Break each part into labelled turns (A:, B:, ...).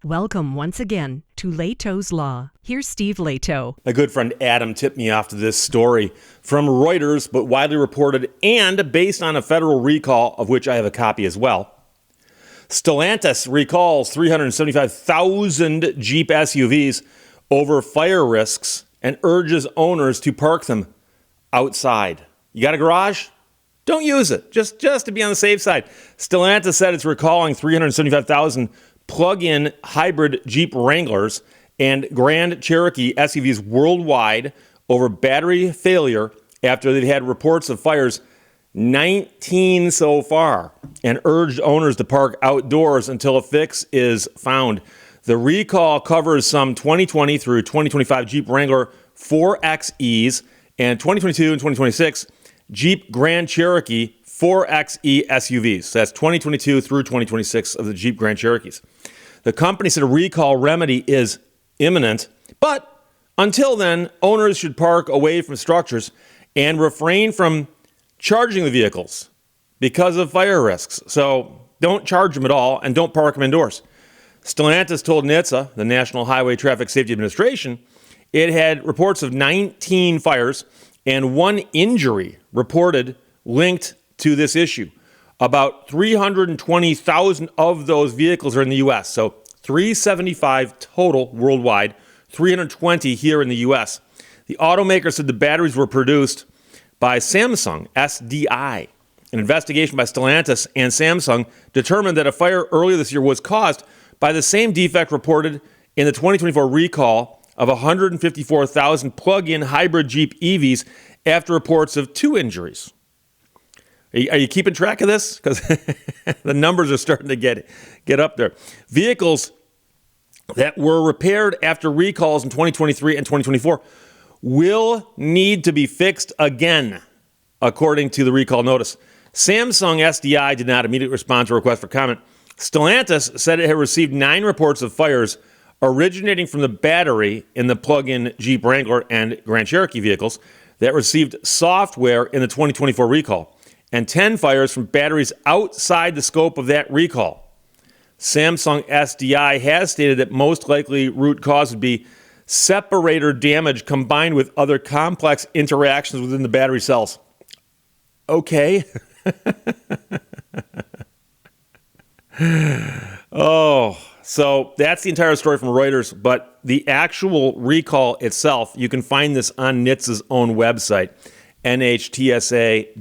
A: Welcome once again to Lehto's Law. Here's Steve Lehto.
B: My good friend Adam tipped me off to this story from Reuters, but widely reported and based on a federal recall, of which I have a copy as well. Stellantis recalls 375,000 Jeep SUVs over fire risks and urges owners to park them outside. You got a garage? Don't use it, just to be on the safe side. Stellantis said it's recalling 375,000 plug-in hybrid Jeep Wranglers and Grand Cherokee SUVs worldwide over battery failure after they've had reports of fires, 19 so far, and urged owners to park outdoors until a fix is found. The recall covers some 2020 through 2025 Jeep Wrangler 4XEs and 2022 and 2026 Jeep Grand Cherokee 4XE SUVs. So that's 2022 through 2026 of the Jeep Grand Cherokees. The company said a recall remedy is imminent, but until then, owners should park away from structures and refrain from charging the vehicles because of fire risks. So don't charge them at all and don't park them indoors. Stellantis told NHTSA, the National Highway Traffic Safety Administration, it had reports of 19 fires and one injury reported linked to this issue. About 320,000 of those vehicles are in the U.S., so 375 total worldwide, 320 here in the U.S. The automaker said the batteries were produced by Samsung SDI. An investigation by Stellantis and Samsung determined that a fire earlier this year was caused by the same defect reported in the 2024 recall of 154,000 plug-in hybrid Jeep EVs after reports of 2 injuries. Are you keeping track of this? Because the numbers are starting to get up there. Vehicles that were repaired after recalls in 2023 and 2024 will need to be fixed again, according to the recall notice. Samsung SDI did not immediately respond to a request for comment. Stellantis said it had received 9 reports of fires originating from the battery in the plug-in Jeep Wrangler and Grand Cherokee vehicles that received software in the 2024 recall, and 10 fires from batteries outside the scope of that recall. Samsung SDI has stated that most likely root cause would be separator damage combined with other complex interactions within the battery cells. Okay. So that's the entire story from Reuters, but the actual recall itself, you can find this on NHTSA's own website, NHTSA.gov,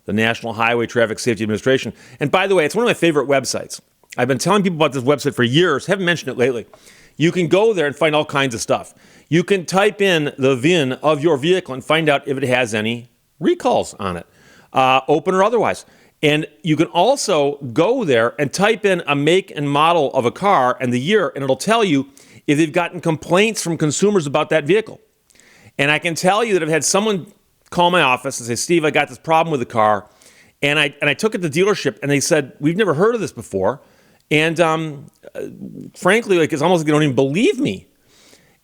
B: the National Highway Traffic Safety Administration. And by the way, it's one of my favorite websites. I've been telling people about this website for years, haven't mentioned it lately. You can go there and find all kinds of stuff. You can type in the VIN of your vehicle and find out if it has any recalls on it, open or otherwise. And you can also go there and type in a make and model of a car and the year, and it'll tell you if they've gotten complaints from consumers about that vehicle. And I can tell you that I've had someone call my office and say, Steve, I got this problem with the car. And I took it to the dealership, and they said, we've never heard of this before. And frankly, it's almost like they don't even believe me.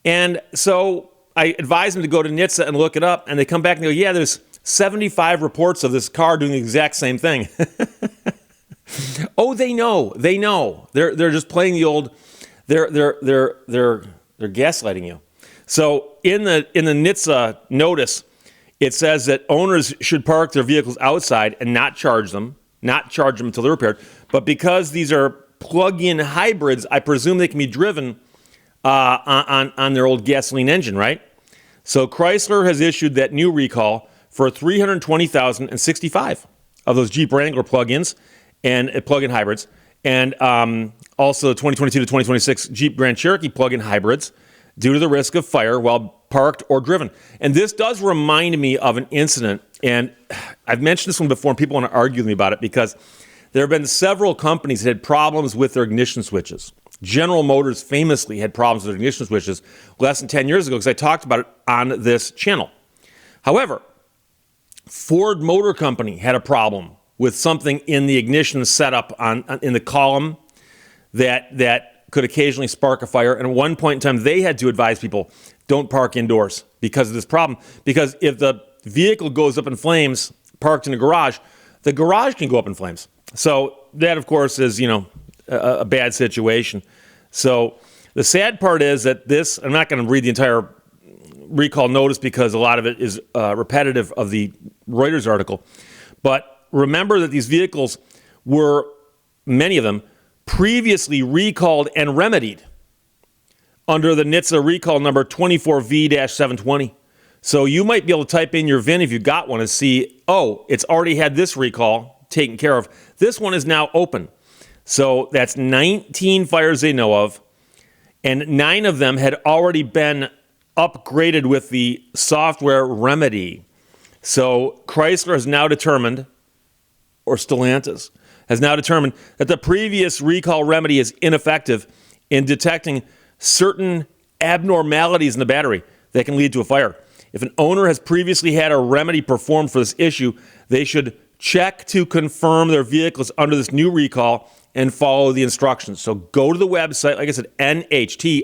B: And so I advised them to go to NHTSA and look it up, and they come back and go, yeah, there's 75 reports of this car doing the exact same thing. Oh, they know. They're just playing the old. They're gaslighting you. So in the NHTSA notice, it says that owners should park their vehicles outside and not charge them until they're repaired. But because these are plug-in hybrids, I presume they can be driven on their old gasoline engine, right? So Chrysler has issued that new recall for 320,065 of those Jeep Wrangler plug-ins and plug-in hybrids, and also 2022 to 2026 Jeep Grand Cherokee plug-in hybrids due to the risk of fire while parked or driven. And this does remind me of an incident, and I've mentioned this one before, and people want to argue with me about it because there have been several companies that had problems with their ignition switches. General Motors famously had problems with their ignition switches less than 10 years ago because I talked about it on this channel. However, Ford Motor Company had a problem with something in the ignition setup in the column that could occasionally spark a fire. And at one point in time, they had to advise people, don't park indoors because of this problem. Because if the vehicle goes up in flames, parked in a garage, the garage can go up in flames. So that, of course, is, a bad situation. So the sad part is that I'm not going to read the entire recall notice because a lot of it is repetitive of the Reuters article. But remember that these vehicles were, many of them, previously recalled and remedied under the NHTSA recall number 24V-720. So you might be able to type in your VIN if you got one and see, oh, it's already had this recall taken care of. This one is now open. So that's 19 fires they know of, and 9 of them had already been upgraded with the software remedy. So Chrysler has now determined, or Stellantis, has now determined that the previous recall remedy is ineffective in detecting certain abnormalities in the battery that can lead to a fire. If an owner has previously had a remedy performed for this issue, they should check to confirm their vehicle is under this new recall and follow the instructions. So go to the website, like I said, NHTSA.gov,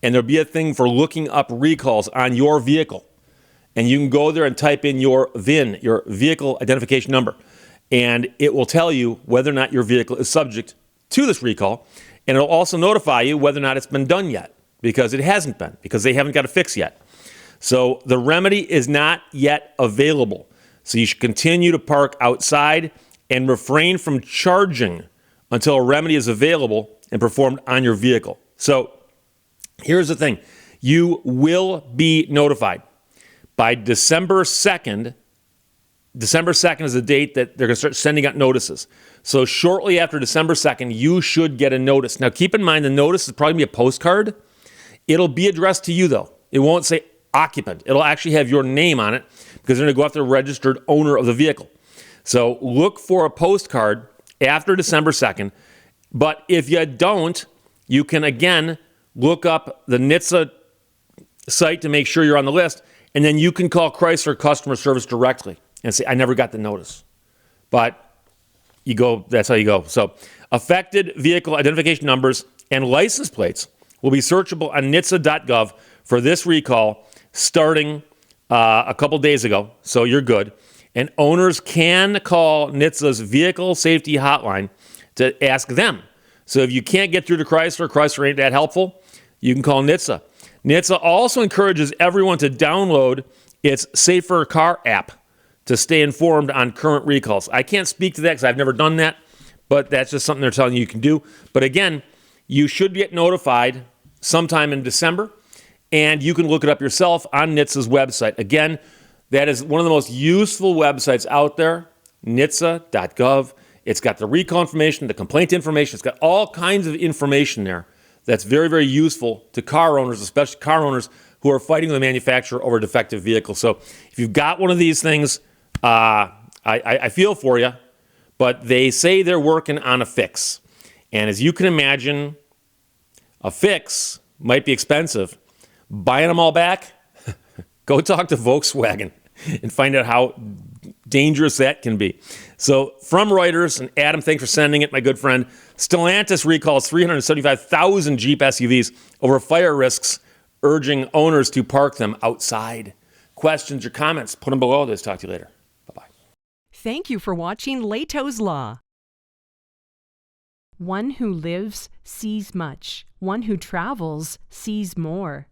B: and there'll be a thing for looking up recalls on your vehicle. And you can go there and type in your VIN, your vehicle identification number, and it will tell you whether or not your vehicle is subject to this recall, and it'll also notify you whether or not it's been done yet, because it hasn't been, because they haven't got a fix yet. So the remedy is not yet available. So you should continue to park outside and refrain from charging until a remedy is available and performed on your vehicle. So here's the thing. You will be notified by December 2nd. December 2nd is the date that they're going to start sending out notices. So shortly after December 2nd, you should get a notice. Now keep in mind the notice is probably going to be a postcard. It'll be addressed to you though. It won't say occupant. It'll actually have your name on it because they're going to go after the registered owner of the vehicle. So look for a postcard after December 2nd. But if you don't, you can again look up the NHTSA site to make sure you're on the list. And then you can call Chrysler customer service directly and say, I never got the notice. But you go, that's how you go. So affected vehicle identification numbers and license plates will be searchable on NHTSA.gov for this recall starting a couple days ago. So you're good. And owners can call NHTSA's vehicle safety hotline to ask them. So if you can't get through to Chrysler ain't that helpful, you can call NHTSA. NHTSA also encourages everyone to download its Safer Car app to stay informed on current recalls. I can't speak to that because I've never done that, but that's just something they're telling you can do. But again, you should get notified sometime in December, and you can look it up yourself on NHTSA's website. Again, that is one of the most useful websites out there, NHTSA.gov. It's got the recall information, the complaint information. It's got all kinds of information there that's very, very useful to car owners, especially car owners who are fighting the manufacturer over defective vehicles. So if you've got one of these things, I feel for you, but they say they're working on a fix. And as you can imagine, a fix might be expensive. Buying them all back, go talk to Volkswagen and find out how dangerous that can be. So from Reuters, and Adam, thanks for sending it, my good friend. Stellantis recalls 375,000 Jeep SUVs over fire risks, urging owners to park them outside. Questions or comments, put them below this. Talk to you later. Bye-bye.
A: Thank you for watching Lehto's Law. One who lives sees much. One who travels sees more.